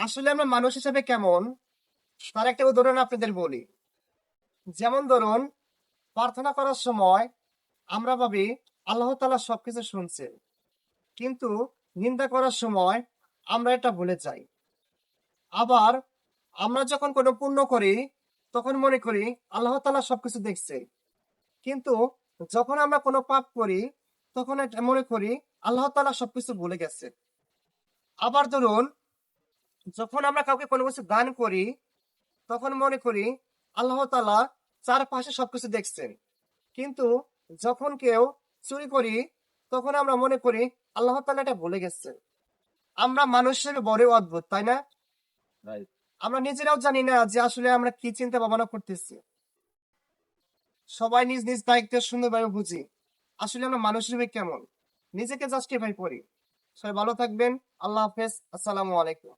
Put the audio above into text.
আসলে আমরা মানুষ হিসেবে কেমন তার একটা উদাহরণ আপনাদের বলি। যেমন ধরুন, প্রার্থনা করার সময় আমরা ভাবি আল্লাহ তাআলা সবকিছু শুনছে, কিন্তু নিন্দা করার সময় আমরা এটা ভুলে যাই। আবার আমরা যখন কোনো পুণ্য করি তখন মনে করি আল্লাহ তাআলা সবকিছু দেখছে, কিন্তু যখন আমরা কোনো পাপ করি তখন এটা মনে করি আল্লাহ তাআলা সবকিছু ভুলে গেছে। আবার ধরুন, যখন আমরা কাউকে কোনো কিছু দান করি তখন মনে করি আল্লাহ তাআলা চারপাশে সবকিছু দেখছেন, কিন্তু যখন কেউ চুরি করি তখন আমরা মনে করি আল্লাহ তাআলা এটা ভুলে গেছেন। আমরা মানুষ হিসেবে বড়ই অদ্ভুত, তাই না? রাইট। আমরা নিজেরাও জানি না যে আসলে আমরা কি চিন্তা ভাবনা করতেছি। সবাই নিজ নিজ দায়িত্ব সুন্দরভাবে বুঝি। আসলে আমরা মানুষ হিসেবে কেমন নিজেকে জাস্টিফাই করি। সবাই ভালো থাকবেন। আল্লাহ হাফেজ। আসসালামু আলাইকুম।